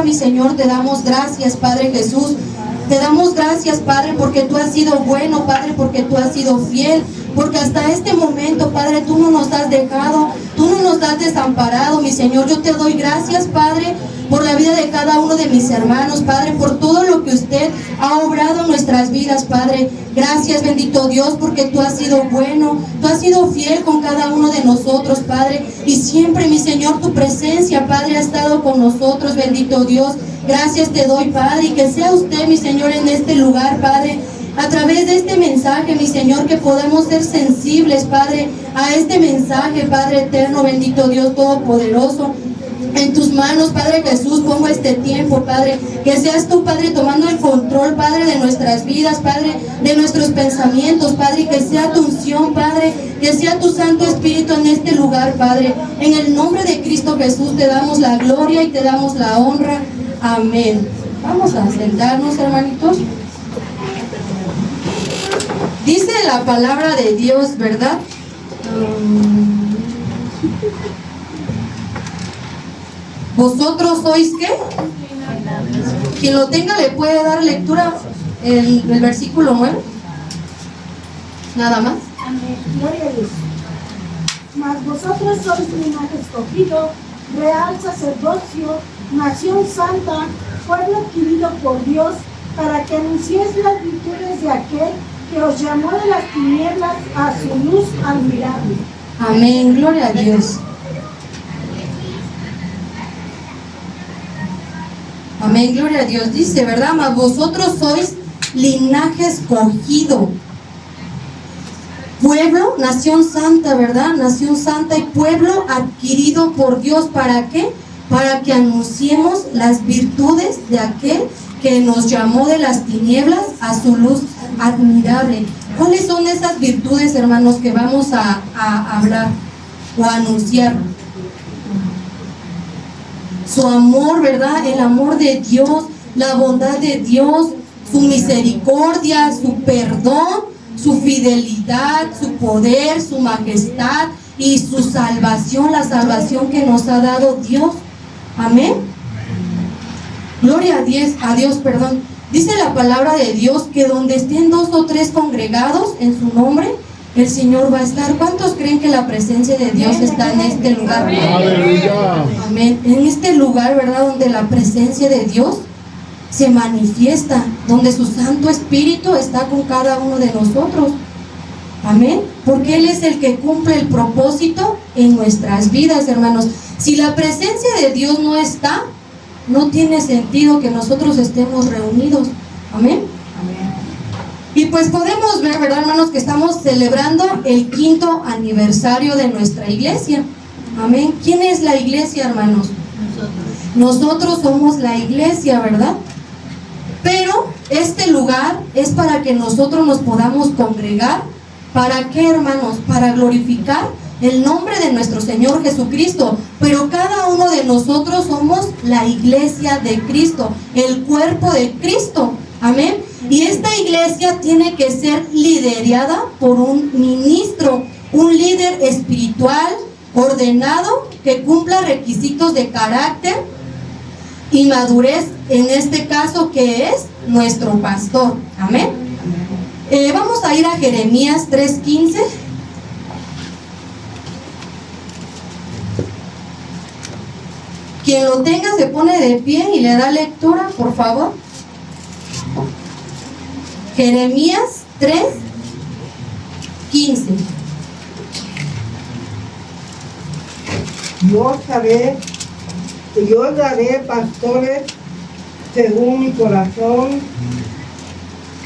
mi Señor, te damos gracias, Padre Jesús. Te damos gracias, Padre, porque tú has sido bueno, Padre, porque tú has sido fiel, porque hasta este momento, Padre, tú no nos has dejado, tú no nos has desamparado, mi Señor. Yo te doy gracias, Padre, por la vida de cada uno de mis hermanos, Padre, por todo lo que usted ha obrado en nuestras vidas, Padre. Gracias, bendito Dios, porque tú has sido bueno, tú has sido fiel con cada uno de nosotros, Padre, y siempre, mi Señor, tu presencia, Padre, ha estado con nosotros, bendito Dios. Gracias te doy, Padre, y que sea usted, mi Señor, en este lugar, Padre, a través de este mensaje, mi Señor, que podamos ser sensibles, Padre, a este mensaje, Padre eterno, bendito Dios todopoderoso. En tus manos, Padre Jesús, pongo este tiempo, Padre, que seas tú, Padre, tomando el control, Padre, de nuestras vidas, Padre, de nuestros pensamientos, Padre, y que sea tu unción, Padre, que sea tu Santo Espíritu en este lugar, Padre. En el nombre de Cristo Jesús te damos la gloria y te damos la honra. Amén. Vamos a sentarnos, hermanitos. Dice la palabra de Dios, ¿verdad? ¿Vosotros sois qué? Quien lo tenga le puede dar lectura el versículo 9. Nada más. Amén. Gloria a Dios. Mas vosotros sois linaje escogido, real sacerdocio, nación santa, pueblo adquirido por Dios, para que anunciéis las virtudes de aquel que os llamó de las tinieblas a su luz admirable. Amén, gloria a Dios. Amén, gloria a Dios. Dice, ¿verdad? Mas vosotros sois linaje escogido, pueblo, nación santa, ¿verdad? Nación santa y pueblo adquirido por Dios. ¿Para qué? Para que anunciemos las virtudes de aquel que nos llamó de las tinieblas a su luz admirable. ¿Cuáles son esas virtudes, hermanos, que vamos a hablar o a anunciar? Su amor, ¿verdad? El amor de Dios, la bondad de Dios, su misericordia, su perdón, su fidelidad, su poder, su majestad y su salvación, la salvación que nos ha dado Dios. Amén. Gloria a Dios, perdón. Dice la palabra de Dios que donde estén 2 o 3 congregados en su nombre, el Señor va a estar. ¿Cuántos creen que la presencia de Dios está en este lugar? Aleluya. Amén. En este lugar, ¿verdad? Donde la presencia de Dios se manifiesta, donde su Santo Espíritu está con cada uno de nosotros. Amén. Porque Él es el que cumple el propósito en nuestras vidas, hermanos. Si la presencia de Dios no está, no tiene sentido que nosotros estemos reunidos. Amén. Y pues podemos ver, ¿verdad, hermanos? Que estamos celebrando el 5º aniversario de nuestra iglesia. Amén. ¿Quién es la iglesia, hermanos? Nosotros somos la iglesia, ¿verdad? Pero este lugar es para que nosotros nos podamos congregar. ¿Para qué, hermanos? Para glorificar el nombre de nuestro Señor Jesucristo. Pero cada uno de nosotros somos la iglesia de Cristo, el cuerpo de Cristo. Amén. Y esta iglesia tiene que ser liderada por un ministro, un líder espiritual, ordenado, que cumpla requisitos de carácter y madurez, en este caso que es nuestro pastor. Amén. Vamos a ir a Jeremías 3:15. Quien lo tenga se pone de pie y le da lectura, por favor. Jeremías 3:15. Yo daré pastores según mi corazón,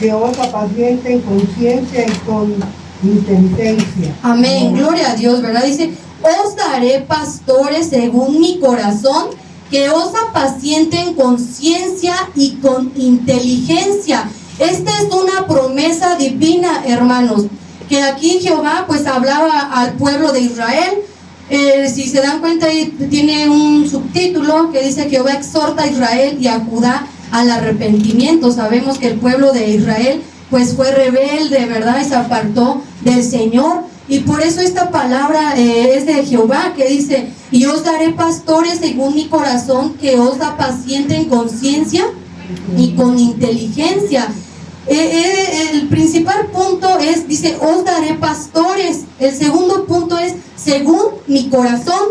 que os apacienten con ciencia y con inteligencia. Amén, gloria a Dios, ¿verdad? Dice, os daré pastores según mi corazón, que os apacienten con ciencia y con inteligencia. Esta es una promesa divina, hermanos, que aquí Jehová pues hablaba al pueblo de Israel. Si se dan cuenta, ahí tiene un subtítulo que dice: Jehová exhorta a Israel y a Judá al arrepentimiento. Sabemos que el pueblo de Israel pues fue rebelde, ¿verdad? Y se apartó del Señor. Y por eso esta palabra es de Jehová, que dice: y os daré pastores según mi corazón, que os apacienten con ciencia y con inteligencia. El principal punto es, dice, os daré pastores. El segundo punto es, según mi corazón.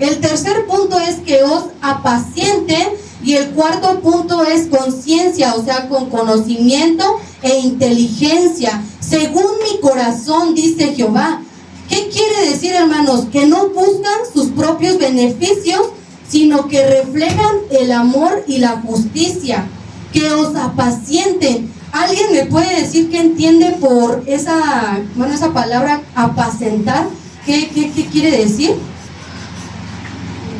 El tercer punto es que os apacienten. Y el cuarto punto es conciencia, o sea, con conocimiento e inteligencia. Según mi corazón, dice Jehová. ¿Qué quiere decir, hermanos? Que no buscan sus propios beneficios, sino que reflejan el amor y la justicia. Que os apacienten. ¿Alguien me puede decir qué entiende por esa palabra apacentar? ¿Qué quiere decir?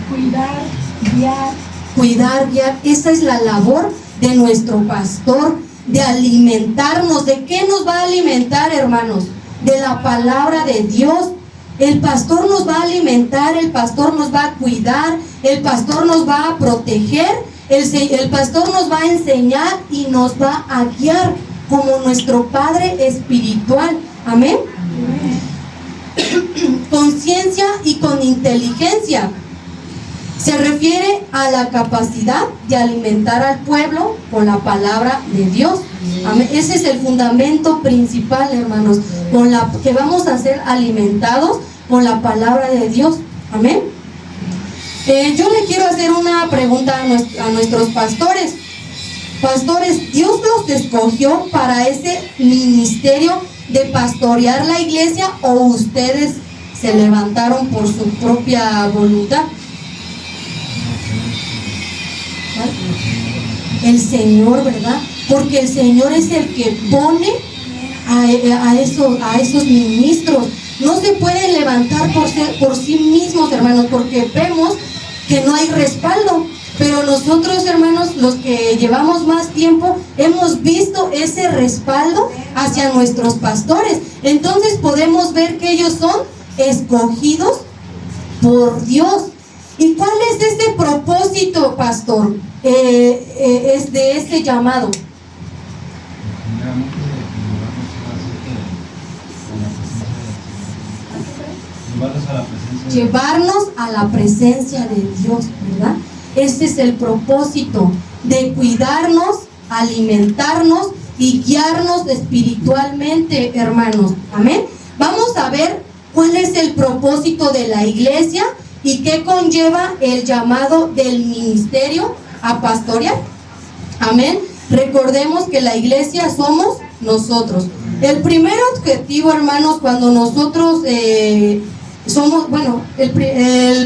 Cuidar, guiar. Cuidar, guiar. Esa es la labor de nuestro pastor, de alimentarnos. ¿De qué nos va a alimentar, hermanos? De la palabra de Dios. El pastor nos va a alimentar, el pastor nos va a cuidar, el pastor nos va a proteger, el pastor nos va a enseñar y nos va a guiar como nuestro Padre espiritual. Amén. Conciencia y con inteligencia. Se refiere a la capacidad de alimentar al pueblo con la palabra de Dios. Amén. Ese es el fundamento principal, hermanos, con la que vamos a ser alimentados con la palabra de Dios. Amén. Yo le quiero hacer una pregunta a nuestros pastores. Pastores, ¿Dios los escogió para ese ministerio de pastorear la iglesia o ustedes se levantaron por su propia voluntad? El Señor, ¿verdad? Porque el Señor es el que pone a esos ministros. No se pueden levantar por sí mismos, hermanos, porque vemos que no hay respaldo. Pero nosotros, hermanos, los que llevamos más tiempo, hemos visto ese respaldo hacia nuestros pastores. Entonces podemos ver que ellos son escogidos por Dios. ¿Y cuál es ese propósito, pastor? Es de ese llamado. Llevarnos a la presencia de Dios, ¿verdad? Ese es el propósito, de cuidarnos, alimentarnos y guiarnos espiritualmente, hermanos. Amén. Vamos a ver cuál es el propósito de la iglesia y qué conlleva el llamado del ministerio a pastorear. Amén. Recordemos que la iglesia somos nosotros. El primer objetivo, hermanos, cuando nosotros el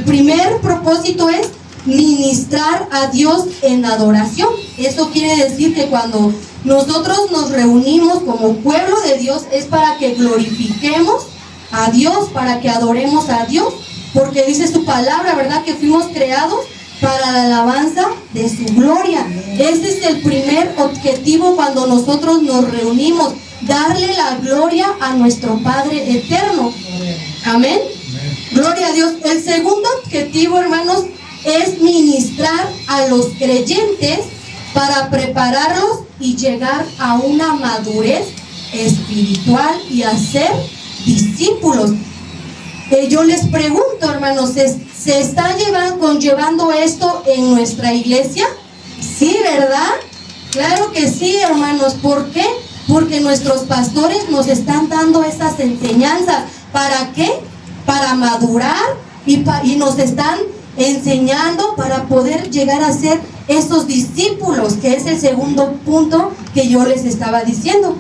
primer propósito es ministrar a Dios en adoración. Eso quiere decir que cuando nosotros nos reunimos como pueblo de Dios es para que glorifiquemos a Dios, para que adoremos a Dios, porque dice su palabra, ¿verdad?, que fuimos creados para la alabanza de su gloria. Ese es el primer objetivo cuando nosotros nos reunimos, darle la gloria a nuestro Padre eterno. Amén. Gloria a Dios. El segundo objetivo, hermanos, es ministrar a los creyentes para prepararlos y llegar a una madurez espiritual y a ser discípulos. Yo les pregunto, hermanos, ¿se está conllevando esto en nuestra iglesia? Sí, ¿verdad? Claro que sí, hermanos. ¿Por qué? Porque nuestros pastores nos están dando esas enseñanzas. ¿Para qué? Para madurar y nos están enseñando para poder llegar a ser esos discípulos, que es el segundo punto que yo les estaba diciendo.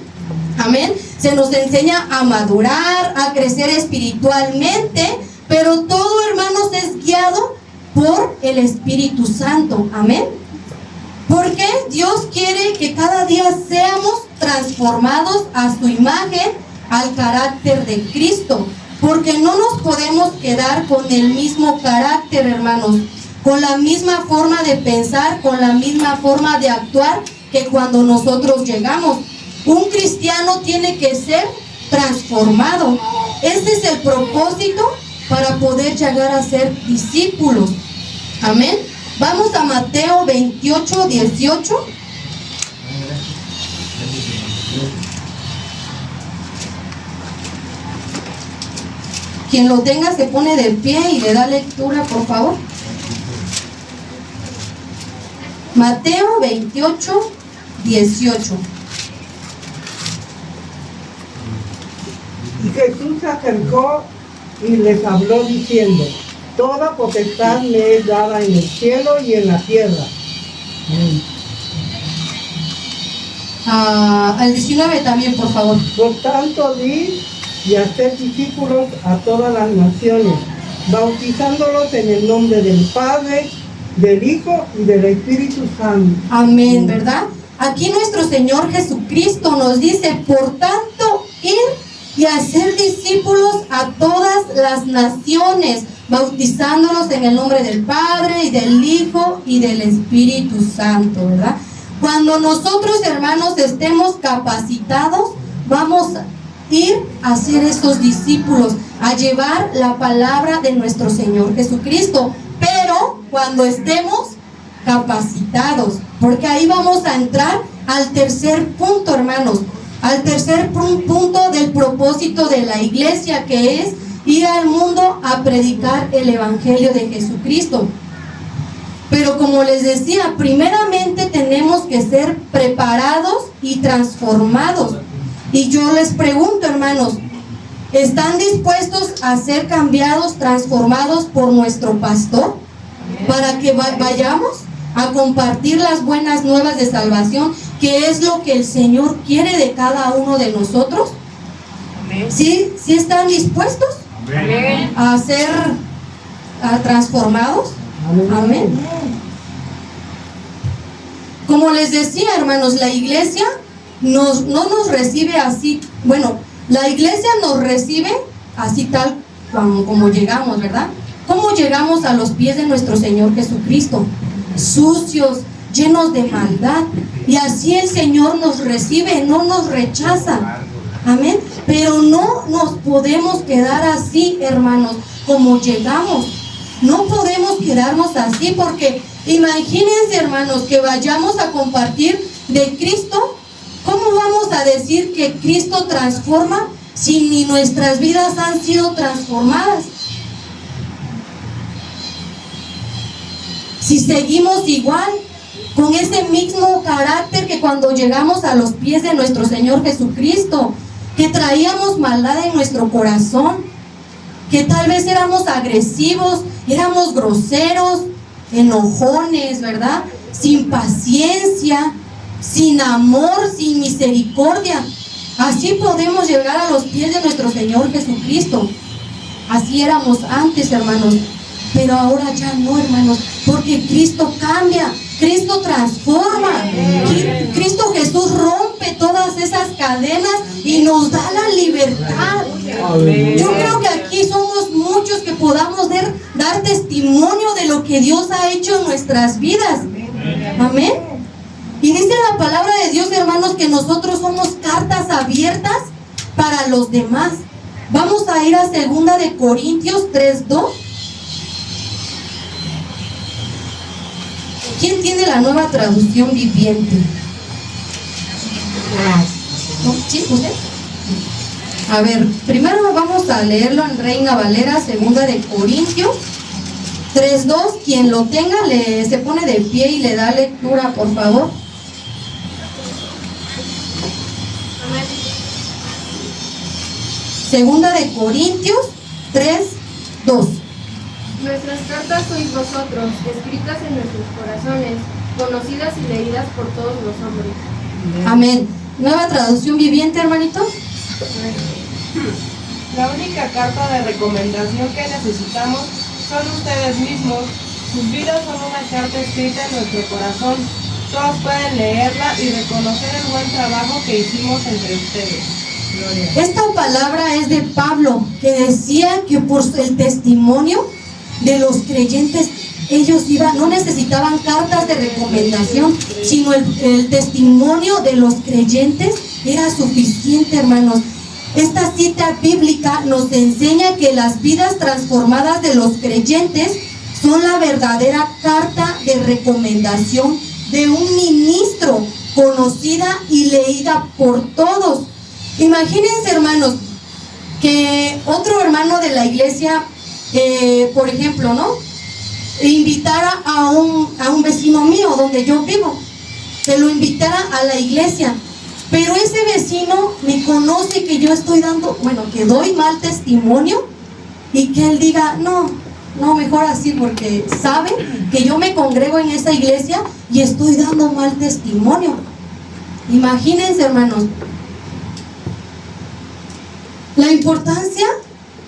Amén. Se nos enseña a madurar, a crecer espiritualmente, pero todo, hermanos, es guiado por el Espíritu Santo. Amén. Porque Dios quiere que cada día seamos transformados a su imagen, al carácter de Cristo. Porque no nos podemos quedar con el mismo carácter, hermanos, con la misma forma de pensar, con la misma forma de actuar que cuando nosotros llegamos. Un cristiano tiene que ser transformado. Este es el propósito para poder llegar a ser discípulos. Amén. Vamos a Mateo 28, 18. Quien lo tenga se pone de pie y le da lectura, por favor. Mateo 28, 18. Y Jesús se acercó y les habló diciendo: toda potestad me es dada en el cielo y en la tierra. Al 19 también, por favor. Por tanto, id y hacer discípulos a todas las naciones, bautizándolos en el nombre del Padre, del Hijo y del Espíritu Santo. Amén, ¿verdad? Aquí nuestro Señor Jesucristo nos dice: por tanto, ir y hacer discípulos a todas las naciones, bautizándolos en el nombre del Padre y del Hijo y del Espíritu Santo, ¿verdad? Cuando nosotros, hermanos, estemos capacitados, vamos a ir a ser esos discípulos, a llevar la palabra de nuestro Señor Jesucristo, pero cuando estemos capacitados, porque ahí vamos a entrar al tercer punto, hermanos, al tercer punto del propósito de la iglesia, que es ir al mundo a predicar el Evangelio de Jesucristo. Pero como les decía, primeramente tenemos que ser preparados y transformados. Y yo les pregunto, hermanos, ¿están dispuestos a ser cambiados, transformados por nuestro pastor? Para que vayamos a compartir las buenas nuevas de salvación, que es lo que el Señor quiere de cada uno de nosotros. ¿Sí están dispuestos a ser transformados? Amén. Como les decía, hermanos, la iglesia no nos recibe así. Bueno, la iglesia nos recibe así tal como llegamos, ¿verdad? ¿Cómo llegamos a los pies de nuestro Señor Jesucristo? Sucios, llenos de maldad. Y así el Señor nos recibe, no nos rechaza. Amén. Pero no nos podemos quedar así, hermanos, como llegamos. No podemos quedarnos así, porque imagínense, hermanos, que vayamos a compartir de Cristo. ¿Cómo vamos a decir que Cristo transforma si ni nuestras vidas han sido transformadas? Si seguimos igual, con ese mismo carácter que cuando llegamos a los pies de nuestro Señor Jesucristo, que traíamos maldad en nuestro corazón, que tal vez éramos agresivos, éramos groseros, enojones, ¿verdad? Sin paciencia, sin amor, sin misericordia. Así podemos llegar a los pies de nuestro Señor Jesucristo. Así éramos antes, hermanos, pero ahora ya no, hermanos, porque Cristo cambia, Cristo transforma, Cristo Jesús rompe todas esas cadenas y nos da la libertad. Yo creo que aquí somos muchos que podamos dar testimonio de lo que Dios ha hecho en nuestras vidas. Amén. Y dice la palabra de Dios, hermanos, que nosotros somos cartas abiertas para los demás. Vamos a ir a 2 de Corintios 3:2. ¿Quién tiene la Nueva Traducción Viviente? ¿Sí? ¿Usted? A ver, primero vamos a leerlo en Reina Valera, 2 de Corintios 3:2. Quien lo tenga se pone de pie y le da lectura, por favor. Segunda de Corintios 3:2. Nuestras cartas sois vosotros, escritas en nuestros corazones, conocidas y leídas por todos los hombres. Amén. Nueva Traducción Viviente, hermanito. La única carta de recomendación que necesitamos son ustedes mismos. Sus vidas son una carta escrita en nuestro corazón. Todos pueden leerla y reconocer el buen trabajo que hicimos entre ustedes. Gloria. Esta palabra es de Pablo, que decía que por el testimonio de los creyentes, ellos no necesitaban cartas de recomendación, sino el testimonio de los creyentes era suficiente, hermanos. Esta cita bíblica nos enseña que las vidas transformadas de los creyentes son la verdadera carta de recomendación de un ministro, conocida y leída por todos. Imagínense, hermanos, que otro hermano de la iglesia, por ejemplo, ¿no?, invitara a un vecino mío donde yo vivo, que lo invitara a la iglesia, pero ese vecino me conoce que yo estoy dando, bueno, que doy mal testimonio, y que él diga, no, mejor así, porque sabe que yo me congrego en esa iglesia y estoy dando mal testimonio. Imagínense, hermanos, la importancia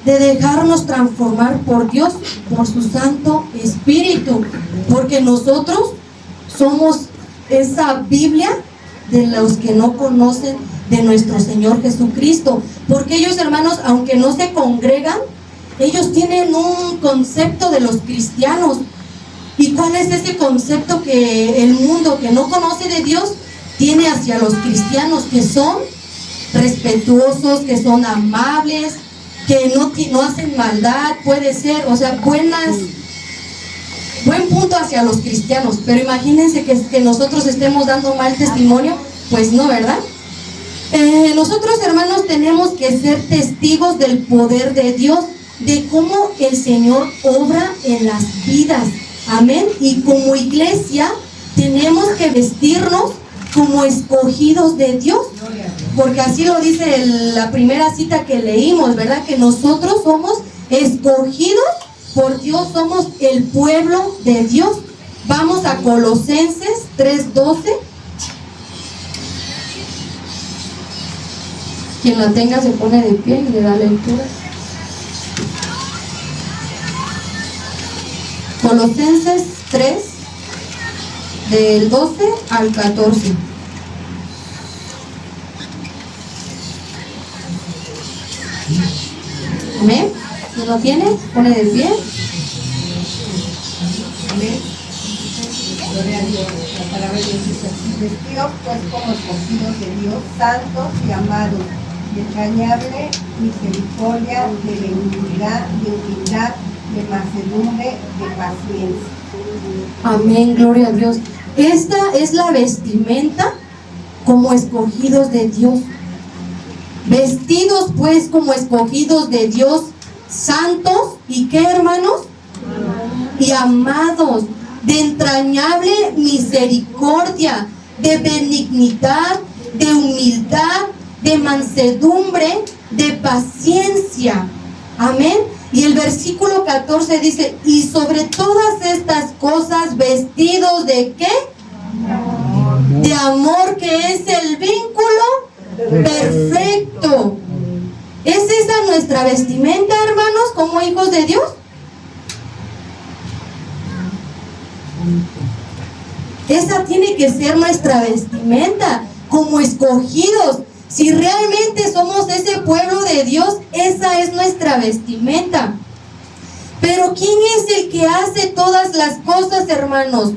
de dejarnos transformar por Dios, por su Santo Espíritu, porque nosotros somos esa Biblia de los que no conocen de nuestro Señor Jesucristo, porque ellos, hermanos, aunque no se congregan, ellos tienen un concepto de los cristianos. ¿Y cuál es ese concepto que el mundo que no conoce de Dios tiene hacia los cristianos? Que son respetuosos, que son amables, que no hacen maldad, puede ser, o sea, buen punto hacia los cristianos. Pero imagínense que nosotros estemos dando mal testimonio, pues no, ¿verdad? Nosotros, hermanos, tenemos que ser testigos del poder de Dios, de cómo el Señor obra en las vidas. Amén. Y como iglesia tenemos que vestirnos como escogidos de Dios, porque así lo dice la primera cita que leímos, ¿verdad? Que nosotros somos escogidos por Dios, somos el pueblo de Dios. Vamos a Colosenses 3:12. Quien la tenga se pone de pie y le da lectura. Colosenses 3, del 12 al 14. ¿Amén? ¿No lo tiene? Pone de pie. Amén. Gloria a Dios. La palabra de Dios dice así: vestidos pues como escogidos de Dios, santos y amados, de entrañable misericordia, de benignidad, de humildad, de mansedumbre, de paciencia. Amén, gloria a Dios. Esta es la vestimenta como escogidos de Dios. Vestidos pues como escogidos de Dios, santos y ¿qué, hermanos? Y amados, de entrañable misericordia, de benignidad, de humildad, de mansedumbre, de paciencia. Amén. Y el versículo 14 dice, y sobre todas estas cosas vestidos de ¿qué? De amor, que es el vínculo perfecto. ¿Es esa nuestra vestimenta, hermanos, como hijos de Dios? Esa tiene que ser nuestra vestimenta, como escogidos. Si realmente somos ese pueblo de Dios, esa es nuestra vestimenta. Pero ¿quién es el que hace todas las cosas, hermanos?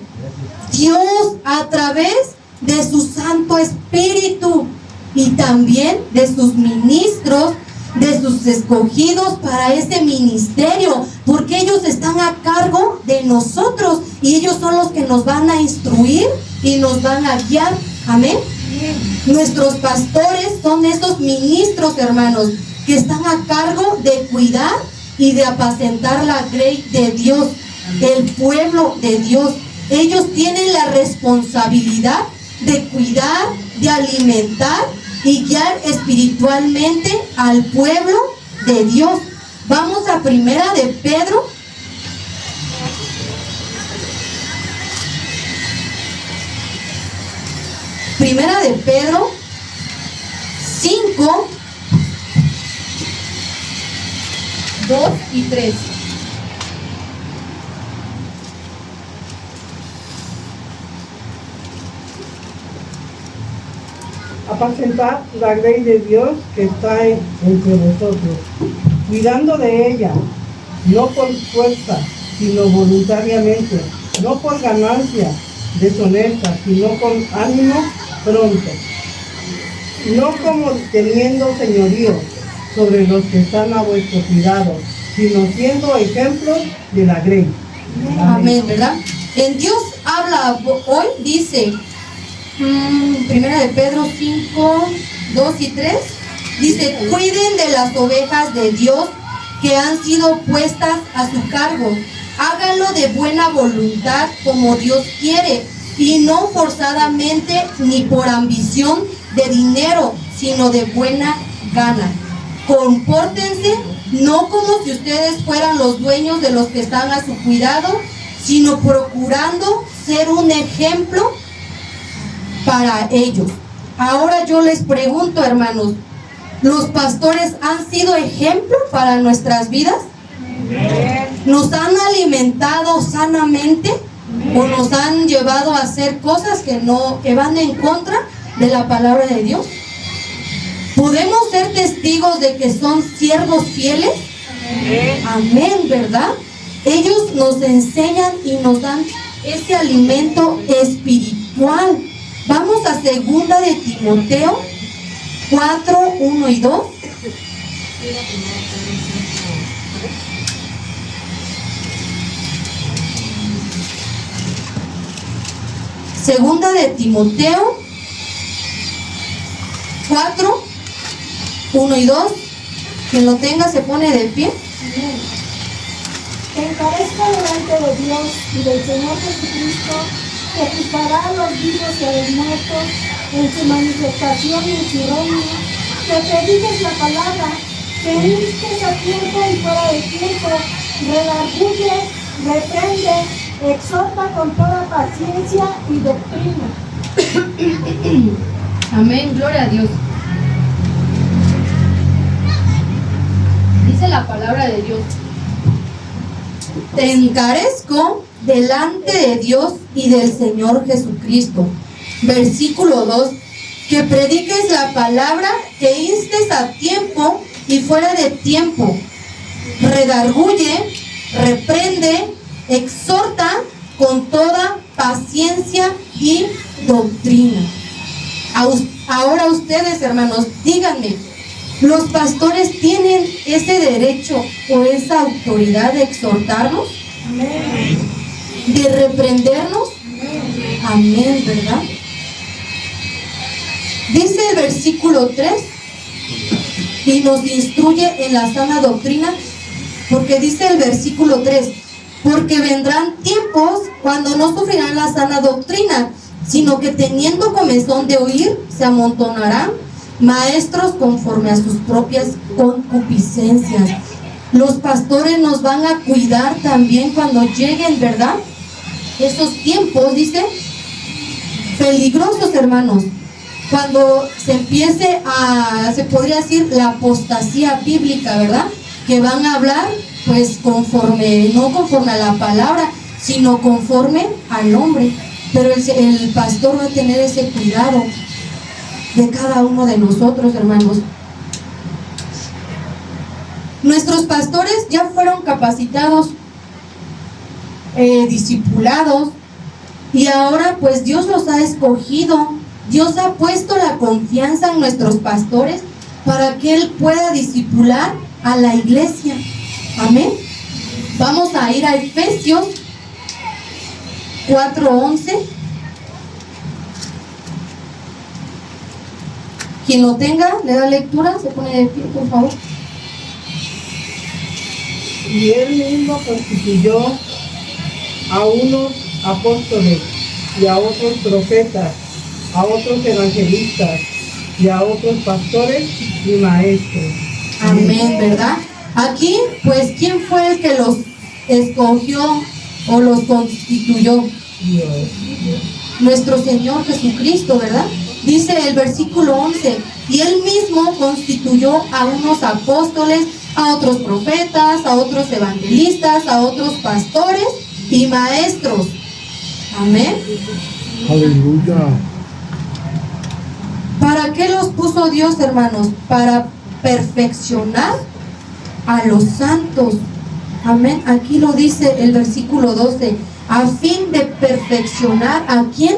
Dios, a través de su Santo Espíritu y también de sus ministros, de sus escogidos para ese ministerio, porque ellos están a cargo de nosotros y ellos son los que nos van a instruir y nos van a guiar. Amén. Nuestros pastores son esos ministros, hermanos, que están a cargo de cuidar y de apacentar la grey de Dios, el pueblo de Dios. Ellos tienen la responsabilidad de cuidar, de alimentar y guiar espiritualmente al pueblo de Dios. Vamos a Primera de Pedro. Primera de Pedro 5, 2 y 3. Apacentad la grey de Dios que está entre vosotros, cuidando de ella, no por fuerza, sino voluntariamente, no por ganancia deshonesta, sino con ánimo pronto, no como teniendo señorío sobre los que están a vuestro cuidado, sino siendo ejemplos de la grey. Amén, ¿verdad? En Dios habla hoy, dice, Primera de Pedro 5, 2 y 3. Dice, cuiden de las ovejas de Dios que han sido puestas a su cargo. Háganlo de buena voluntad como Dios quiere y no forzadamente ni por ambición de dinero, sino de buena gana. Compórtense no como si ustedes fueran los dueños de los que están a su cuidado, sino procurando ser un ejemplo para ellos. Ahora yo les pregunto, hermanos, ¿los pastores han sido ejemplo para nuestras vidas? ¿Nos han alimentado sanamente o nos han llevado a hacer cosas que van en contra de la palabra de Dios? ¿Podemos ser testigos de que son siervos fieles? Amén, ¿verdad? Ellos nos enseñan y nos dan ese alimento espiritual. Vamos a 2 de Timoteo 4, 1 y 2. Segunda de Timoteo 4, 1 y 2. Quien lo tenga se pone de pie. Te encarezco delante de Dios y del Señor Jesucristo, que juzgará a los vivos y a los muertos en su manifestación y en su reino, que prediques la palabra, que instes a tiempo y fuera de tiempo, redarguye, reprende, exhorta con toda paciencia y doctrina. Amén, gloria a Dios. Dice la palabra de Dios: te encarezco delante de Dios y del Señor Jesucristo. Versículo 2, que prediques la palabra, que instes a tiempo y fuera de tiempo, redarguye, reprende, exhorta con toda paciencia y doctrina. Ahora ustedes, hermanos, díganme, ¿los pastores tienen ese derecho o esa autoridad de exhortarnos? Amén. ¿De reprendernos? Amén, ¿verdad? Dice el versículo 3, y nos instruye en la sana doctrina, porque dice el versículo 3, porque vendrán tiempos cuando no sufrirán la sana doctrina, sino que teniendo comezón de oír, se amontonarán maestros conforme a sus propias concupiscencias. Los pastores nos van a cuidar también cuando lleguen, ¿verdad? Esos tiempos, dice, peligrosos, hermanos. Cuando se empiece se podría decir, la apostasía bíblica, ¿verdad? Que van a hablar, pues, no conforme a la palabra, sino conforme al hombre. Pero el pastor va a tener ese cuidado de cada uno de nosotros, hermanos. Nuestros pastores ya fueron capacitados, discipulados, y ahora pues Dios los ha escogido. Dios ha puesto la confianza en nuestros pastores para que Él pueda discipular a la iglesia. Amén. Vamos a ir a Efesios 4:11. Quien lo tenga, le da lectura, se pone de pie, por favor. Y Él mismo constituyó a unos apóstoles, y a otros profetas, a otros evangelistas, y a otros pastores y maestros. Amén, ¿verdad? Aquí, pues, ¿quién fue el que los escogió o los constituyó? Dios. Nuestro Señor Jesucristo, ¿verdad? Dice el versículo 11, y Él mismo constituyó a unos apóstoles, a otros profetas, a otros evangelistas, a otros pastores y maestros. Amén. Aleluya. ¿Para qué los puso Dios, hermanos? Para perfeccionar a los santos. Amén. Aquí lo dice el versículo 12, a fin de perfeccionar ¿a quién?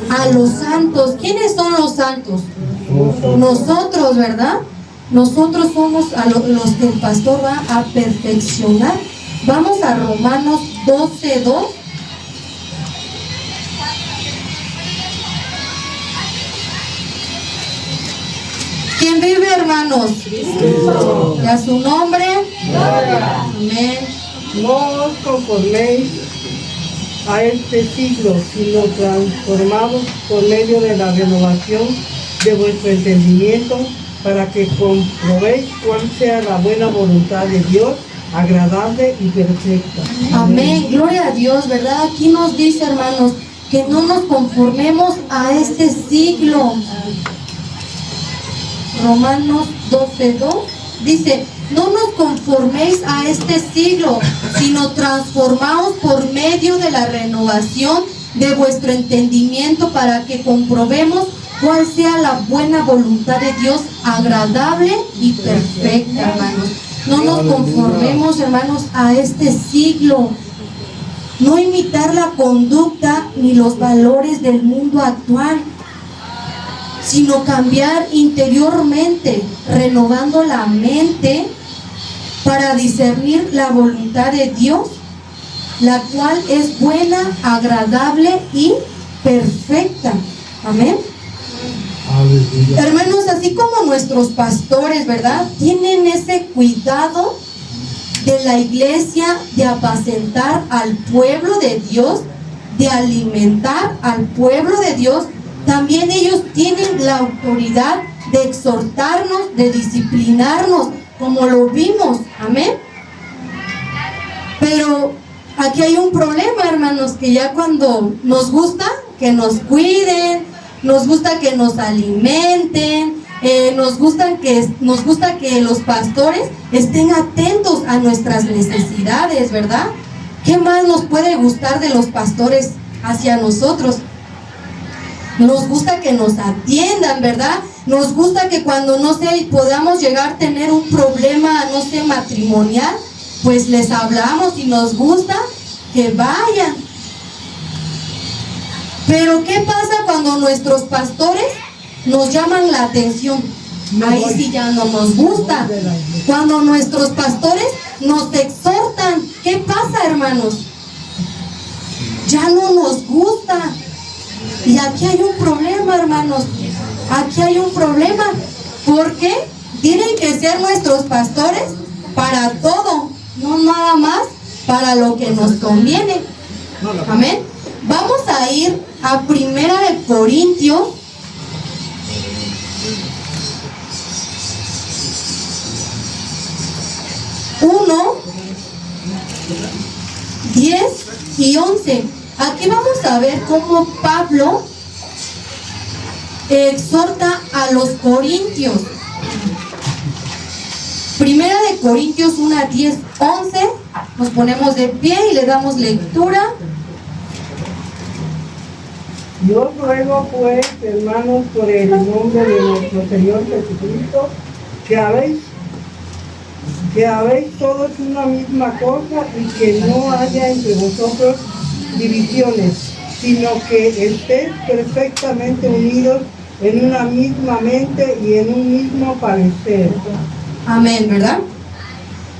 A los santos. ¿Quiénes son los santos? Nosotros, ¿verdad? Nosotros somos los que el pastor va a perfeccionar. Vamos a Romanos 12:2. ¿Quién vive, hermanos? Y a su nombre. Amén. No os conforméis a este siglo, sino transformados por medio de la renovación de vuestro entendimiento, para que comprobéis cuál sea la buena voluntad de Dios, agradable y perfecta. Amén, gloria a Dios, ¿verdad? Aquí nos dice, hermanos, que no nos conformemos a este siglo. Romanos 12:2 dice, no nos conforméis a este siglo, sino transformaos por medio de la renovación de vuestro entendimiento, para que comprobemos cuál sea la buena voluntad de Dios, agradable y perfecta, hermanos. No nos conformemos, hermanos, a este siglo. No imitar la conducta ni los valores del mundo actual, sino cambiar interiormente, renovando la mente para discernir la voluntad de Dios, la cual es buena, agradable y perfecta. Amén. Aleluya. Hermanos, así como nuestros pastores, ¿verdad?, tienen ese cuidado de la iglesia, de apacentar al pueblo de Dios, de alimentar al pueblo de Dios, también ellos tienen la autoridad de exhortarnos, de disciplinarnos, como lo vimos. Amén. Pero aquí hay un problema, hermanos, que ya cuando nos gusta que nos cuiden, nos gusta que nos alimenten, nos gusta que los pastores estén atentos a nuestras necesidades, ¿verdad? ¿Qué más nos puede gustar de los pastores hacia nosotros? Nos gusta que nos atiendan, ¿verdad? Nos gusta que cuando, no sé, podamos llegar a tener un problema, no sé, matrimonial, pues les hablamos y nos gusta que vayan. Pero ¿qué pasa cuando nuestros pastores nos llaman la atención? Ahí sí ya no nos gusta. Cuando nuestros pastores nos exhortan, ¿qué pasa, hermanos? Ya no nos gusta. Y aquí hay un problema, hermanos. Aquí hay un problema. Porque tienen que ser nuestros pastores para todo, no nada más para lo que nos conviene. Amén. Vamos a ir a 1 Corintios 1, 10 y 11. Aquí vamos a ver cómo Pablo exhorta a los corintios. 1 Corintios 1, 10, 11. Nos ponemos de pie y le damos lectura. Yo ruego pues, hermanos, por el nombre de nuestro Señor Jesucristo, que habéis todos una misma cosa y que no haya entre vosotros divisiones, sino que estéis perfectamente unidos en una misma mente y en un mismo parecer. Amén, ¿verdad?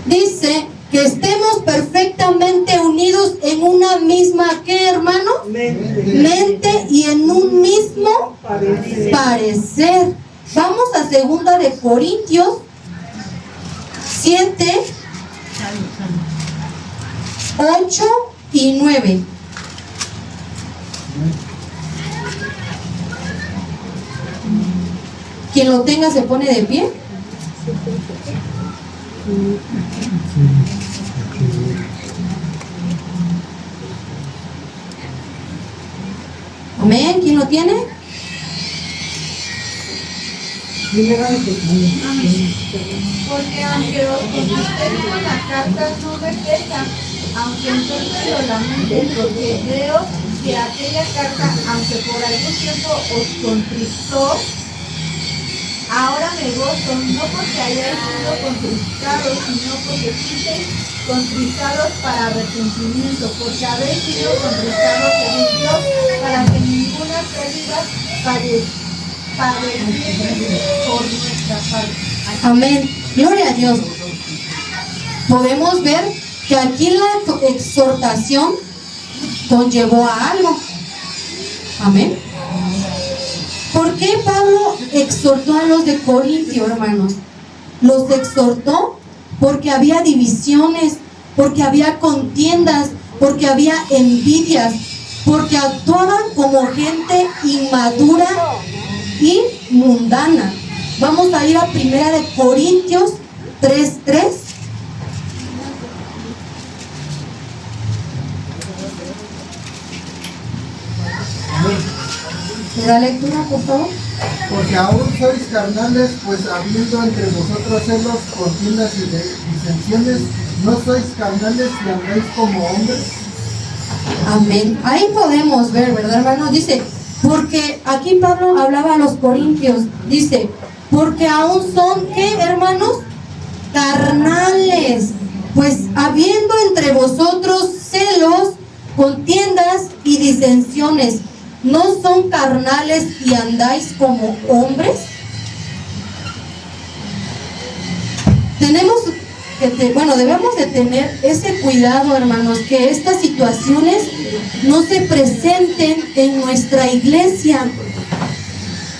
Dice que estemos perfectamente unidos en una misma, ¿qué, hermano? Mente y en un mismo parecer. Vamos a 2 Corintios 7, 8 y 9. Quien lo tenga se pone de pie. Amén. ¿Quién lo tiene? Porque aunque os consultéis con la carta no me queja, aunque entonces lo lamenten, porque veo que aquella carta, aunque por algún tiempo os contristó, ahora me gozo, no porque hayáis sido contristados, sino porque fuisteis contristados para arrepentimiento, porque habéis sido contristados según Dios, para que ninguna pérdida padeciese por nuestra parte. Amén. Gloria a Dios. Podemos ver que aquí la exhortación conllevó a algo. Amén. ¿Por qué Pablo exhortó a los de Corintio, hermanos? Los exhortó porque había divisiones, porque había contiendas, porque había envidias, porque actuaban como gente inmadura y mundana. Vamos a ir a 1 Corintios 3:3. ¿Me da lectura, por favor? Porque aún sois carnales, pues habiendo entre vosotros celos, contiendas y disensiones, ¿no sois carnales y andáis como hombres? Amén. Ahí podemos ver, ¿verdad, hermano? Dice, porque aquí Pablo hablaba a los corintios, dice, porque aún son, ¿qué, hermanos? Carnales, pues habiendo entre vosotros celos, contiendas y disensiones, ¿no son carnales y andáis como hombres? Debemos de tener ese cuidado, hermanos, que estas situaciones no se presenten en nuestra iglesia.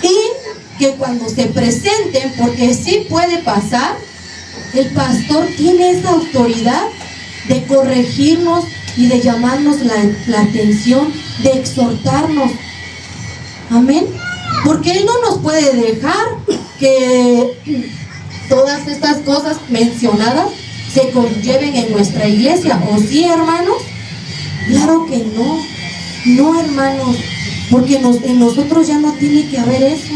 Y que cuando se presenten, porque sí puede pasar, el pastor tiene esa autoridad de corregirnos y de llamarnos la atención, de exhortarnos. Amén. Porque Él no nos puede dejar que todas estas cosas mencionadas se conlleven en nuestra iglesia. ¿O sí, hermanos? Claro que no. No, hermanos. Porque en nosotros ya no tiene que haber eso.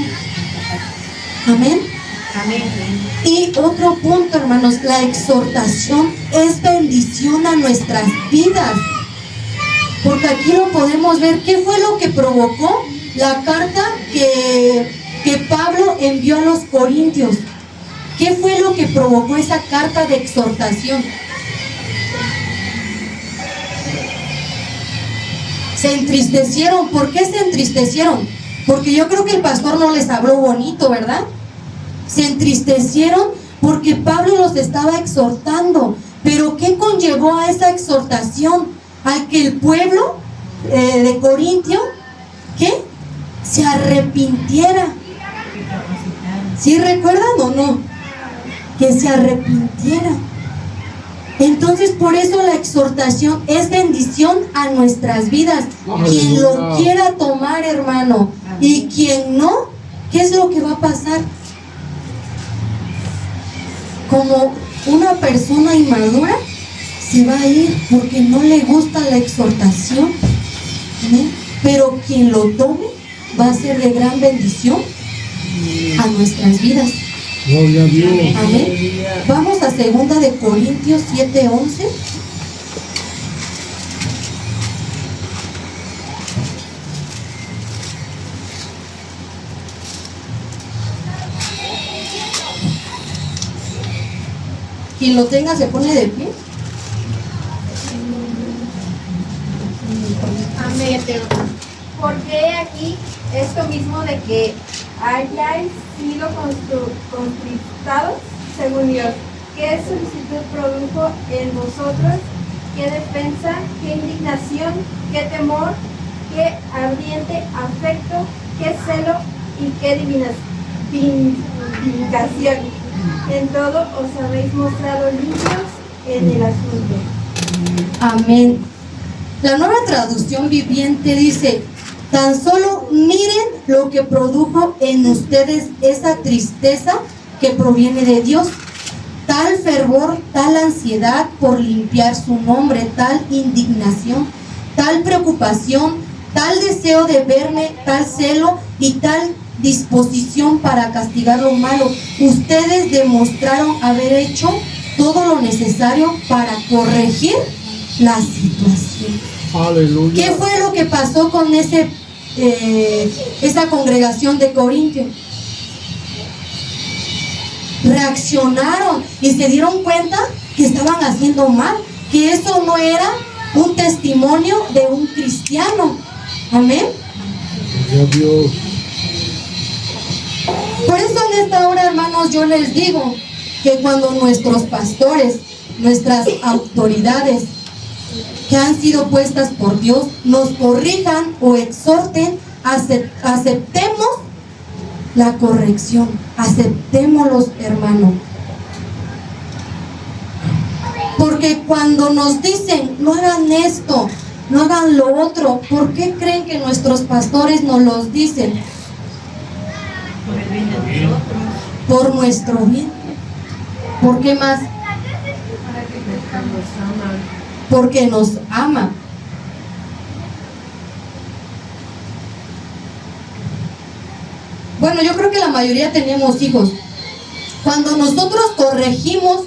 Amén. Amén. Y otro punto, hermanos, la exhortación es bendición a nuestras vidas. Porque aquí lo podemos ver. ¿Qué fue lo que provocó la carta que Pablo envió a los corintios? ¿Qué fue lo que provocó esa carta de exhortación? Se entristecieron. ¿Por qué se entristecieron? Porque yo creo que el pastor no les habló bonito, ¿verdad? Se entristecieron porque Pablo los estaba exhortando. Pero ¿qué conllevó a esa exhortación? A que el pueblo de Corintio, ¿qué? Se arrepintiera. ¿Sí recuerdan o no? Que se arrepintiera. Entonces, por eso la exhortación es bendición a nuestras vidas. Quien lo quiera tomar, hermano, y quien no, ¿qué es lo que va a pasar? Como una persona inmadura se va a ir porque no le gusta la exhortación. ¿Sí? Pero quien lo tome va a ser de gran bendición a nuestras vidas. Gloria a Dios. Amén. Vamos a 2 Corintios 7:11. Quien lo tenga se pone de pie. Amén. Porque aquí esto mismo de que hayáis sido contristados según Dios. ¿Qué solicitud produjo en vosotros? ¿Qué defensa? ¿Qué indignación? ¿Qué temor? ¿Qué ardiente afecto? ¿Qué celo? ¿Y qué vindicación? En todo os habéis mostrado limpios en el asunto. Amén. La Nueva Traducción Viviente dice: tan solo miren lo que produjo en ustedes esa tristeza que proviene de Dios, tal fervor, tal ansiedad por limpiar su nombre, tal indignación, tal preocupación, tal deseo de verme, tal celo y tal disposición para castigar lo malo. Ustedes demostraron haber hecho todo lo necesario para corregir la situación. Aleluya. ¿Qué fue lo que pasó con esa congregación de Corintios? Reaccionaron y se dieron cuenta que estaban haciendo mal, que eso no era un testimonio de un cristiano. Amén. Gloria a Dios. Por eso en esta hora, hermanos, yo les digo que cuando nuestros pastores, nuestras autoridades que han sido puestas por Dios, nos corrijan o exhorten, aceptemos la corrección. Aceptémoslos, hermano. Porque cuando nos dicen, no hagan esto, no hagan lo otro, ¿por qué creen que nuestros pastores nos los dicen? Por nuestro bien. ¿Por qué más? Porque nos ama. Bueno, yo creo que la mayoría tenemos hijos. Cuando nosotros corregimos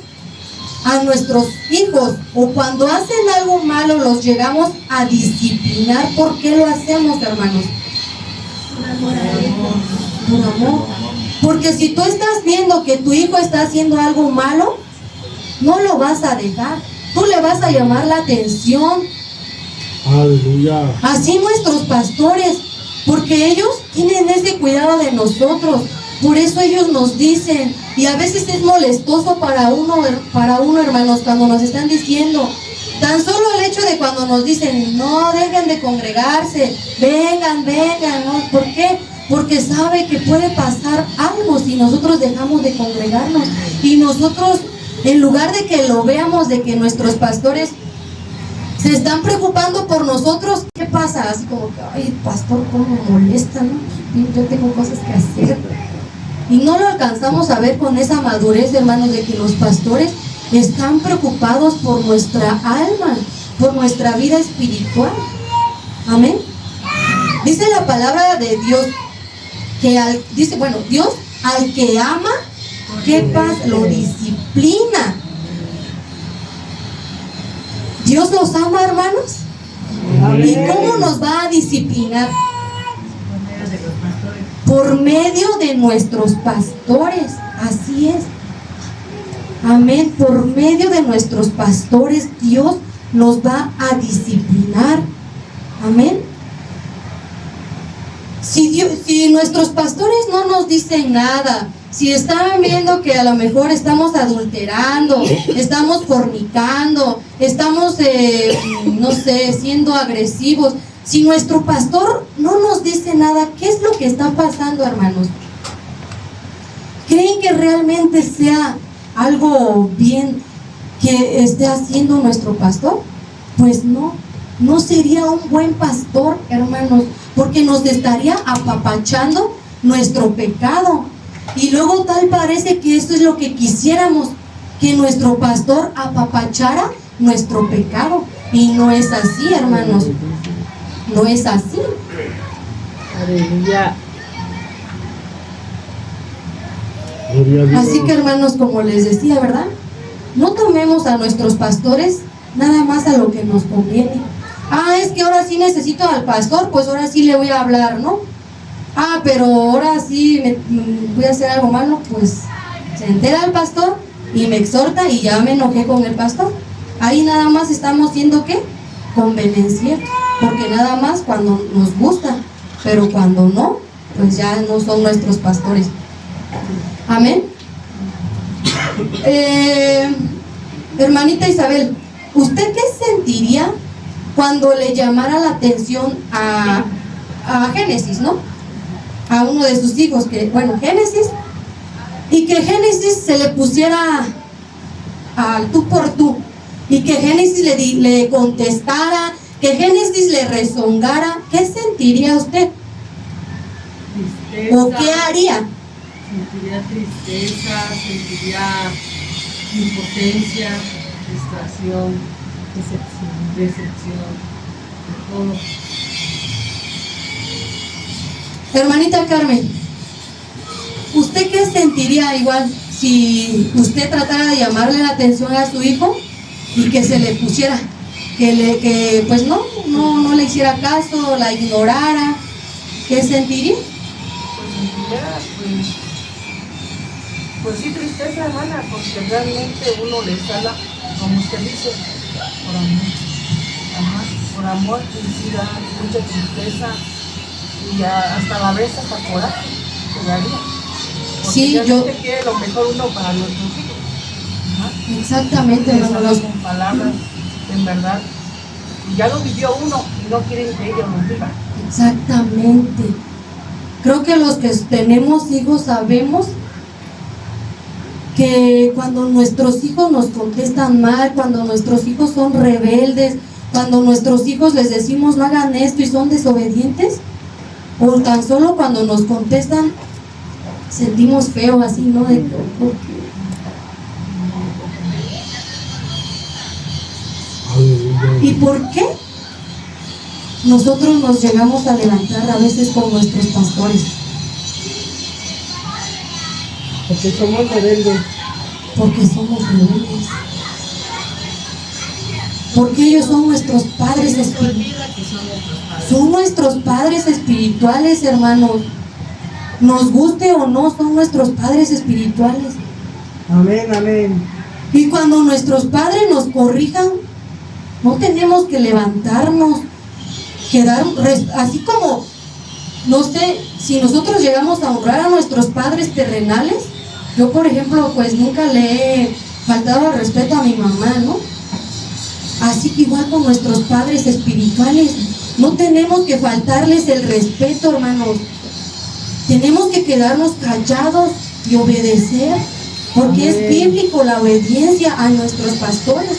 a nuestros hijos o cuando hacen algo malo los llegamos a disciplinar, ¿por qué lo hacemos, hermanos? Por amor. Porque si tú estás viendo que tu hijo está haciendo algo malo, no lo vas a dejar. Tú le vas a llamar la atención. Aleluya. Así nuestros pastores, porque ellos tienen ese cuidado de nosotros. Por eso ellos nos dicen, y a veces es molestoso para uno, hermanos, cuando nos están diciendo, tan solo el hecho de cuando nos dicen, no dejen de congregarse, vengan, ¿no? ¿Por qué? Porque sabe que puede pasar algo si nosotros dejamos de congregarnos. Y nosotros, en lugar de que lo veamos, de que nuestros pastores se están preocupando por nosotros, ¿qué pasa? Así como que, ay, pastor, cómo molesta, ¿no? Yo tengo cosas que hacer. Y no lo alcanzamos a ver con esa madurez, hermanos, de que los pastores están preocupados por nuestra alma, por nuestra vida espiritual. Amén. Dice la palabra de Dios que Dios al que ama, ¿qué pasa? Lo disciplina. ¿Dios los ama, hermanos? ¿Y cómo nos va a disciplinar? Por medio de nuestros pastores. Así es. Amén. Por medio de nuestros pastores Dios nos va a disciplinar. Amén. Si nuestros pastores no nos dicen nada, si están viendo que a lo mejor estamos adulterando, estamos fornicando, estamos, no sé, siendo agresivos, si nuestro pastor no nos dice nada, ¿qué es lo que está pasando, hermanos? ¿Creen que realmente sea algo bien que esté haciendo nuestro pastor? Pues no sería un buen pastor, hermanos, porque nos estaría apapachando nuestro pecado. Y luego tal parece que esto es lo que quisiéramos, que nuestro pastor apapachara nuestro pecado. Y no es así, hermanos. No es así. Aleluya. Así que, hermanos, como les decía, ¿verdad? No tomemos a nuestros pastores nada más a lo que nos conviene. Es que ahora sí necesito al pastor, pues ahora sí le voy a hablar, ¿no? Pero ahora sí voy a hacer algo malo, pues se entera el pastor y me exhorta y ya me enojé con el pastor. Ahí nada más estamos siendo, ¿qué? Conveniencia, porque nada más cuando nos gusta, pero cuando no, pues ya no son nuestros pastores. Amén. Hermanita Isabel, ¿usted qué sentiría cuando le llamara la atención a Génesis, ¿no? A uno de sus hijos, Génesis, y que Génesis se le pusiera al tú por tú, y que Génesis le contestara, que Génesis le rezongara? ¿Qué sentiría usted? Tristeza. ¿O qué haría? Sentiría tristeza, sentiría impotencia, frustración, decepción, todo. Hermanita Carmen, ¿usted qué sentiría igual si usted tratara de llamarle la atención a su hijo y que se le pusiera, que pues no le hiciera caso, la ignorara? ¿Qué sentiría? Pues sí, tristeza, hermana, porque realmente uno le sala, como usted dice, por amor. Ajá, por amor, felicidad, mucha tristeza y hasta la vez hasta coraje te daría. Porque Sí, realmente quiere lo mejor uno para nuestros hijos. Ajá. Exactamente, Les hermano. habla con palabras, en verdad. Y ya lo vivió uno y no quieren que ellos lo vivan. Exactamente. Creo que los que tenemos hijos sabemos que cuando nuestros hijos nos contestan mal, cuando nuestros hijos son rebeldes, cuando nuestros hijos les decimos no hagan esto y son desobedientes, o tan solo cuando nos contestan sentimos feo así, ¿no? ¿Y por qué nosotros nos llegamos a levantar a veces con nuestros pastores? Porque somos rebeldes. Porque somos rebeldes. Porque ellos son nuestros padres espirituales. Son nuestros padres espirituales, hermanos. Nos guste o no, son nuestros padres espirituales. Amén, amén. Y cuando nuestros padres nos corrijan, no tenemos que levantarnos, quedar así como, no sé, si nosotros llegamos a honrar a nuestros padres terrenales. Yo, por ejemplo, pues nunca le he faltado el respeto a mi mamá, ¿no? Así que igual con nuestros padres espirituales, no tenemos que faltarles el respeto, hermanos. Tenemos que quedarnos callados y obedecer, porque es bíblico la obediencia a nuestros pastores.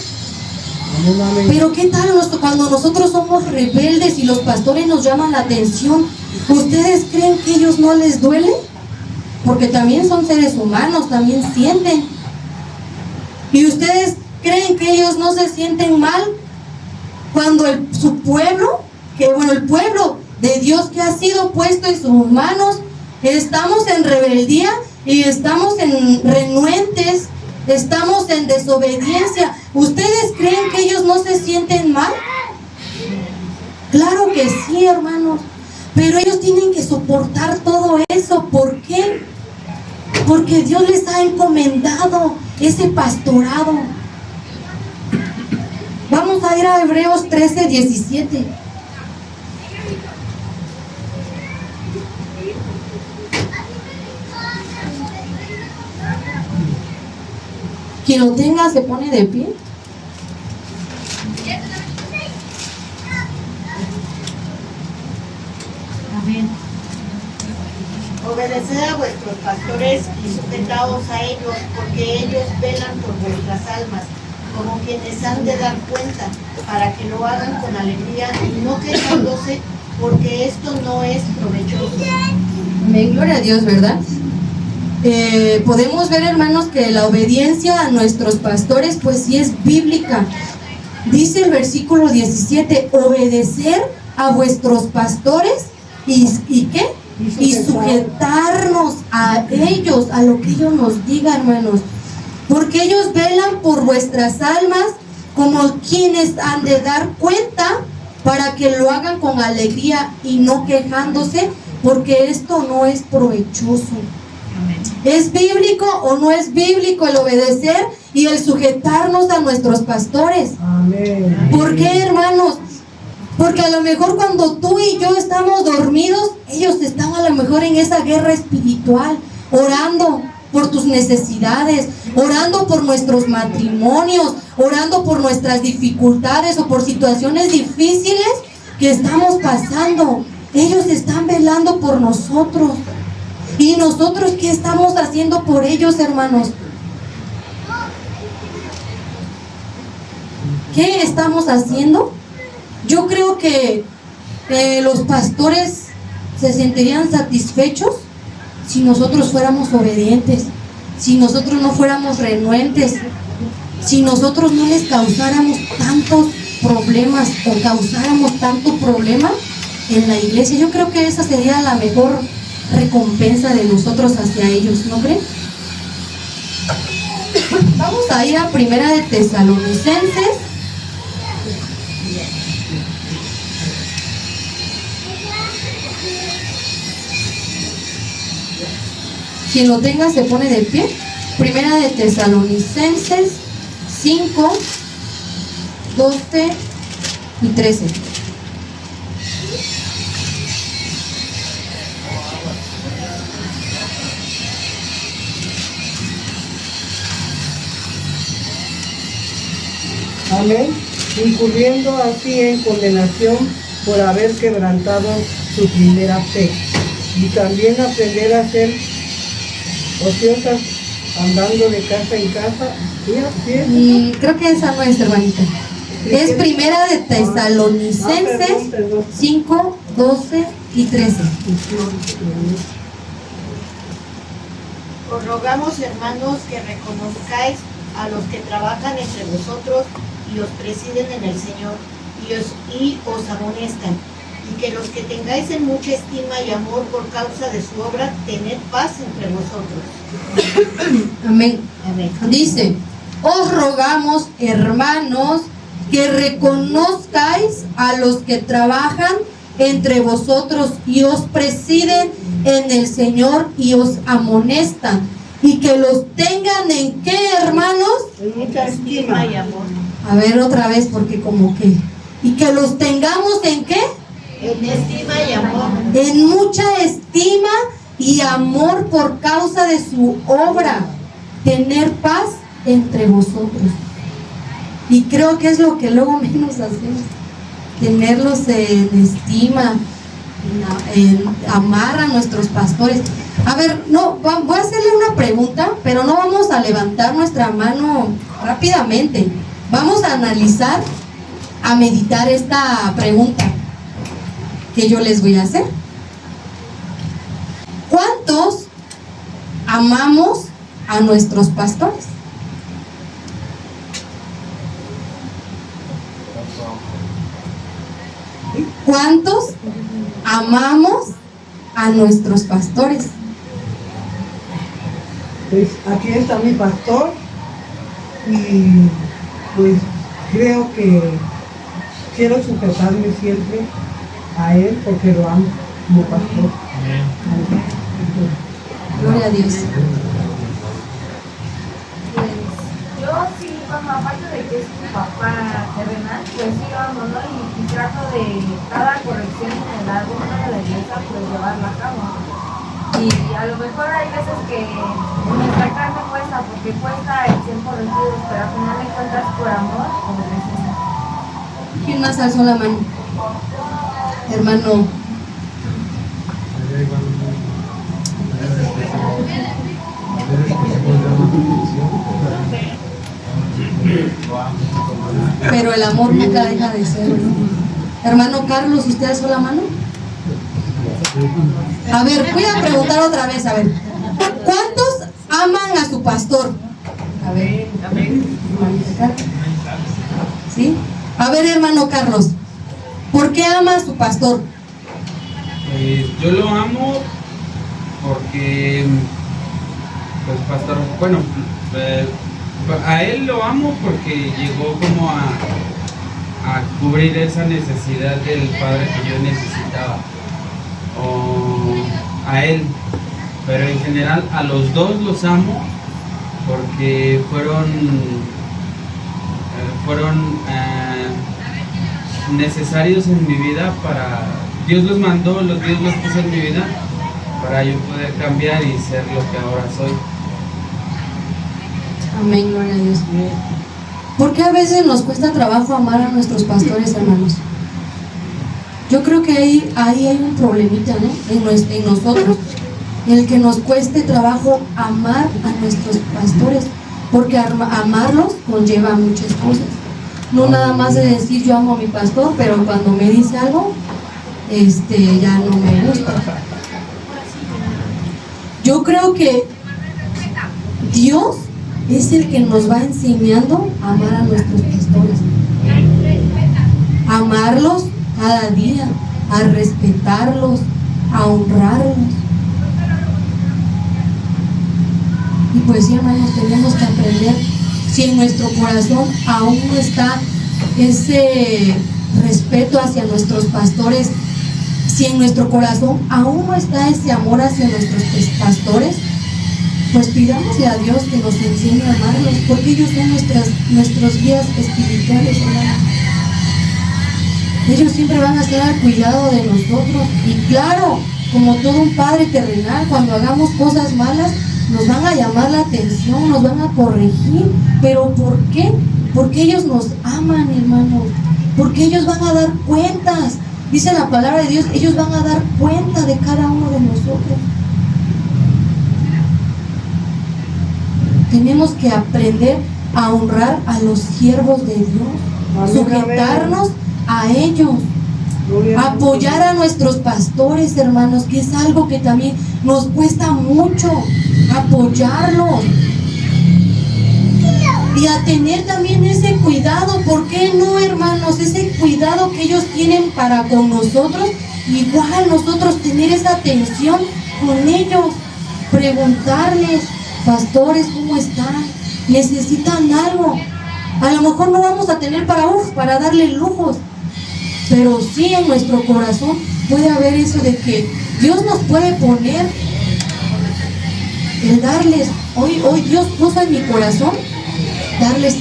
Pero ¿qué tal cuando nosotros somos rebeldes y los pastores nos llaman la atención? ¿Ustedes creen que a ellos no les duele? Porque también son seres humanos, también sienten. ¿Y ustedes creen que ellos no se sienten mal cuando su pueblo, el pueblo de Dios que ha sido puesto en sus manos, estamos en rebeldía y estamos en renuentes, estamos en desobediencia? ¿Ustedes creen que ellos no se sienten mal? Claro que sí, hermanos. Pero ellos tienen que soportar todo eso. ¿Por qué? Porque Dios les ha encomendado ese pastorado. Vamos a ir a Hebreos 13:17. Quien lo tenga se pone de pie. Amén. Obedeced a vuestros pastores y sujetaos a ellos, porque ellos velan por vuestras almas, como quienes han de dar cuenta, para que lo hagan con alegría y no quejándose, porque esto no es provechoso. Amén, gloria a Dios, ¿verdad? Podemos ver, hermanos, que la obediencia a nuestros pastores pues sí es bíblica. Dice el versículo 17, obedecer a vuestros pastores y ¿qué? Y sujetarnos a ellos, a lo que ellos nos digan, hermanos, porque ellos velan por vuestras almas como quienes han de dar cuenta, para que lo hagan con alegría y no quejándose, porque esto no es provechoso. ¿Es bíblico o no es bíblico el obedecer y el sujetarnos a nuestros pastores? Amén. ¿Por qué, hermanos? Porque a lo mejor cuando tú y yo estamos dormidos, ellos están a lo mejor en esa guerra espiritual, orando por tus necesidades, orando por nuestros matrimonios, orando por nuestras dificultades o por situaciones difíciles que estamos pasando. Ellos están velando por nosotros. ¿Y nosotros qué estamos haciendo por ellos, hermanos? ¿Qué estamos haciendo? Yo creo que los pastores se sentirían satisfechos si nosotros fuéramos obedientes, si nosotros no fuéramos renuentes, si nosotros no les causáramos tantos problemas o causáramos tanto problema en la iglesia. Yo creo que esa sería la mejor recompensa de nosotros hacia ellos, ¿no creen? Vamos a ir a Primera de Tesalonicenses. Quien lo tenga se pone de pie. Primera de Tesalonicenses 5, 12 y 13. Amén. Incurriendo así en condenación por haber quebrantado su primera fe. y también aprender a ser ociosas andando de casa en casa. ¿Sí? Creo que esa no es, hermanita. Es primera de Tesalonicenses 5, 12 y 13. Os rogamos, hermanos, que reconozcáis a los que trabajan entre vosotros y os presiden en el Señor y os amonestan, y que los que tengáis en mucha estima y amor por causa de su obra, tened paz entre vosotros. Amén. Amén. Dice, os rogamos, hermanos, que reconozcáis a los que trabajan entre vosotros y os presiden en el Señor y os amonestan, y que los tengan en qué, hermanos, En mucha estima y amor. a ver otra vez porque como que, y que los tengamos en qué, En estima y amor. en mucha estima y amor por causa de su obra, tener paz entre vosotros. Y creo que es lo que luego menos hacemos, tenerlos en estima, en amar a nuestros pastores. A ver, no, voy a hacerle una pregunta, pero no vamos a levantar nuestra mano rápidamente. Vamos a analizar, a meditar esta pregunta que yo les voy a hacer. ¿Cuántos amamos a nuestros pastores? ¿Cuántos amamos a nuestros pastores? Pues aquí está mi pastor y pues creo que quiero sujetarme siempre a él porque lo amo como pastor. Gloria a Dios. Yo sí, bueno, aparte de que es mi papá terrenal, pues sí lo amo, ¿no? Y trato de cada corrección que me da alguno de la iglesia, pues llevarla a cabo. Y a lo mejor hay veces que nuestra carne cuesta, porque cuesta el 100%, pero al final de cuentas por amor, como decimos. ¿Quién más alzó la mano? Hermano. Pero el amor nunca deja de ser, ¿no? Hermano Carlos, ¿usted alzó la mano? A ver, voy a preguntar otra vez, a ver. ¿Cuántos aman a su pastor? A ver, ¿sí? A ver, hermano Carlos, ¿por qué ama a su pastor? Yo lo amo porque, pues pastor, bueno, a él lo amo porque llegó como a cubrir esa necesidad del padre que yo necesitaba, o a él, pero en general a los dos los amo porque fueron necesarios en mi vida para, Dios los mandó, Dios los puso en mi vida para yo poder cambiar y ser lo que ahora soy. Amén, gloria a Dios. ¿Por qué a veces nos cuesta trabajo amar a nuestros pastores, hermanos? Yo creo que ahí hay un problemita, ¿no? En nosotros, en el que nos cueste trabajo amar a nuestros pastores, porque amarlos conlleva muchas cosas. No nada más de decir yo amo a mi pastor, pero cuando me dice algo, ya no me gusta. Yo creo que Dios es el que nos va enseñando a amar a nuestros pastores, a amarlos cada día, a respetarlos, a honrarlos. Y pues sí, hermanos, tenemos que aprender, si en nuestro corazón aún no está ese respeto hacia nuestros pastores, si en nuestro corazón aún no está ese amor hacia nuestros pastores, pues pidámosle a Dios que nos enseñe a amarlos, porque ellos son nuestros guías espirituales, hermanos. Ellos siempre van a estar al cuidado de nosotros. Y claro, como todo un padre terrenal, cuando hagamos cosas malas, nos van a llamar la atención, nos van a corregir. ¿Pero por qué? Porque ellos nos aman, hermanos. Porque ellos van a dar cuentas. Dice la palabra de Dios, ellos van a dar cuenta de cada uno de nosotros. Tenemos que aprender a honrar a los siervos de Dios, sujetarnos a ellos, apoyar a nuestros pastores, hermanos, que es algo que también nos cuesta mucho, apoyarlos. Y a tener también ese cuidado, ¿por qué no, hermanos? Ese cuidado que ellos tienen para con nosotros, igual nosotros tener esa atención con ellos, preguntarles, pastores, ¿cómo están? ¿Necesitan algo? A lo mejor no vamos a tener para darle lujos, pero sí en nuestro corazón puede haber eso de que Dios nos puede poner el darles, hoy Dios puso en mi corazón darles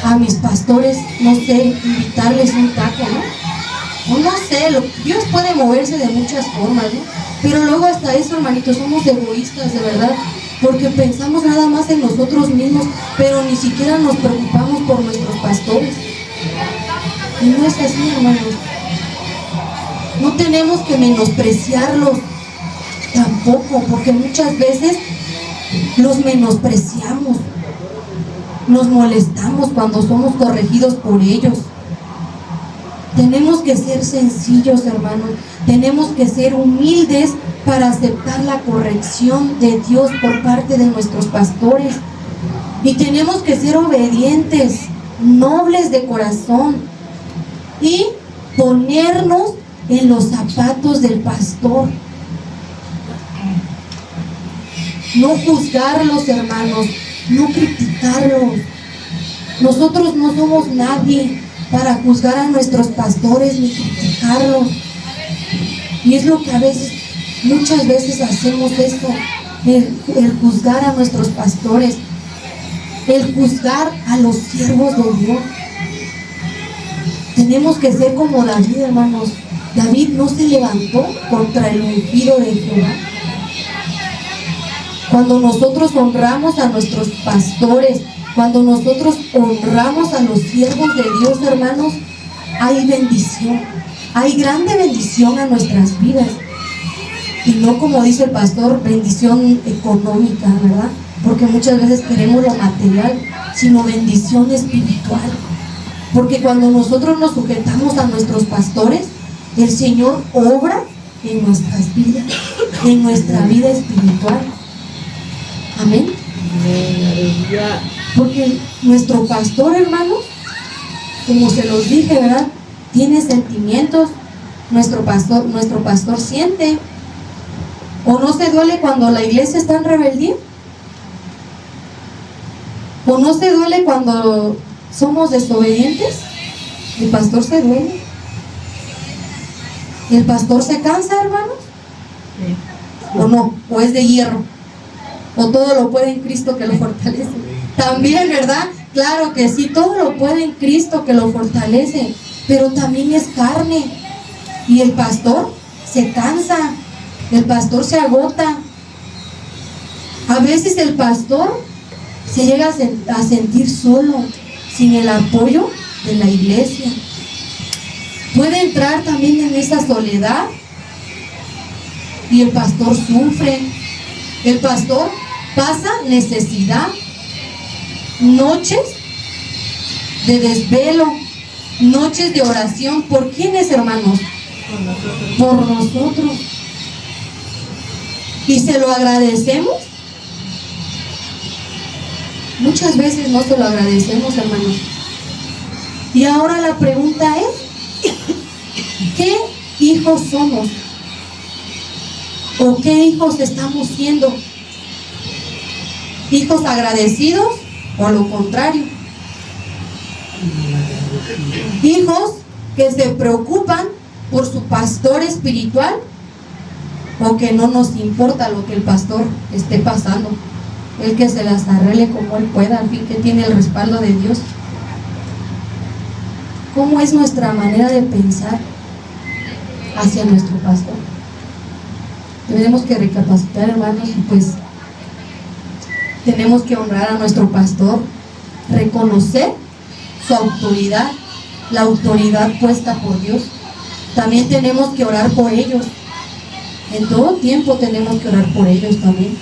a mis pastores, no sé, invitarles un taco, ¿no? O no sé, Dios puede moverse de muchas formas, ¿no? Pero luego hasta eso, hermanitos, somos egoístas, de verdad, porque pensamos nada más en nosotros mismos, pero ni siquiera nos preocupamos por nuestros pastores. Y no es así, hermanos. No tenemos que menospreciarlos tampoco, porque muchas veces los menospreciamos. Nos molestamos cuando somos corregidos por ellos. Tenemos que ser sencillos, hermanos. Tenemos que ser humildes para aceptar la corrección de Dios por parte de nuestros pastores. Y tenemos que ser obedientes, nobles de corazón, y ponernos en los zapatos del pastor. No juzgarlos, hermanos, no criticarlos. Nosotros no somos nadie para juzgar a nuestros pastores ni criticarlos. Y es lo que muchas veces hacemos esto, el juzgar a nuestros pastores, el juzgar a los siervos de Dios. Tenemos que ser como David, hermanos. David no se levantó contra el ungido de Jehová. Cuando nosotros honramos a nuestros pastores, cuando nosotros honramos a los siervos de Dios, hermanos, hay bendición, hay grande bendición a nuestras vidas. Y no, como dice el pastor, bendición económica, ¿verdad? Porque muchas veces queremos lo material, sino bendición espiritual. Porque cuando nosotros nos sujetamos a nuestros pastores, el Señor obra en nuestras vidas, en nuestra vida espiritual. Amén. Porque nuestro pastor, hermanos, como se los dije, ¿verdad? Tiene sentimientos. Nuestro pastor siente. ¿O no se duele cuando la iglesia está en rebeldía? ¿O no se duele cuando somos desobedientes? El pastor se duele. ¿El pastor se cansa, hermanos? ¿O no? ¿O es de hierro? ¿O todo lo puede en Cristo que lo fortalece? También, ¿verdad? Claro que sí, todo lo puede en Cristo que lo fortalece, pero también es carne. Y el pastor se cansa, el pastor se agota. A veces el pastor se llega a sentir solo, sin el apoyo de la iglesia. Puede entrar también en esa soledad y el pastor sufre. El pastor pasa necesidad, noches de desvelo, noches de oración. ¿Por quiénes, hermanos? Por nosotros. ¿Y se lo agradecemos? Muchas veces no se lo agradecemos, hermanos. Y ahora la pregunta es, ¿qué hijos somos? ¿O qué hijos estamos siendo? ¿Hijos agradecidos o lo contrario? ¿Hijos que se preocupan por su pastor espiritual o que no nos importa lo que el pastor esté pasando? El que se las arregle como él pueda, al fin que tiene el respaldo de Dios. ¿Cómo es nuestra manera de pensar hacia nuestro pastor? Tenemos que recapacitar, hermanos, y pues tenemos que honrar a nuestro pastor, reconocer su autoridad, la autoridad puesta por Dios. También tenemos que orar por ellos. En todo tiempo tenemos que orar por ellos también.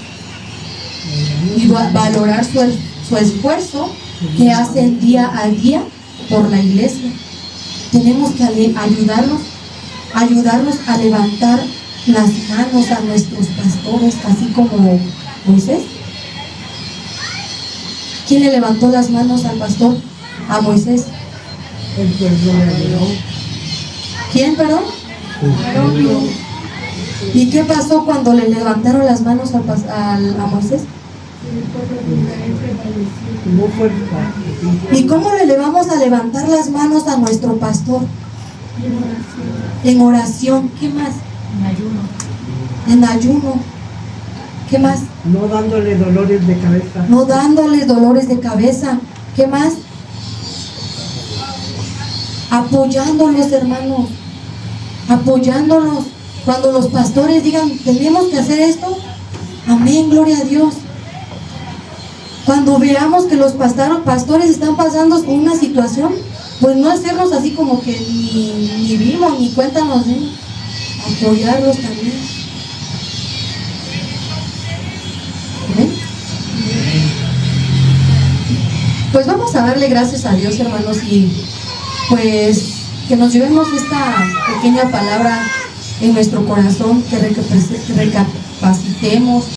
Y valorar su esfuerzo que hacen día a día por la iglesia. Tenemos que ayudarlos a levantar las manos a nuestros pastores, así como Moisés. ¿Quién le levantó las manos al pastor? A Moisés. ¿Quién, perdón? ¿Y qué pasó cuando le levantaron las manos a Moisés? ¿Y cómo le vamos a levantar las manos a nuestro pastor? En oración. ¿Qué más? En ayuno. ¿Qué más? No dándole dolores de cabeza. No dándole dolores de cabeza. ¿Qué más? Apoyándolos, hermanos. Apoyándolos. Cuando los pastores digan, tenemos que hacer esto, amén, gloria a Dios. Cuando veamos que los pastores están pasando una situación, pues no hacernos así como que ni vimos, ni cuéntanos, ¿eh? Apoyarlos también. ¿Ven? Pues vamos a darle gracias a Dios, hermanos, y pues que nos llevemos esta pequeña palabra en nuestro corazón, que recapacitemos.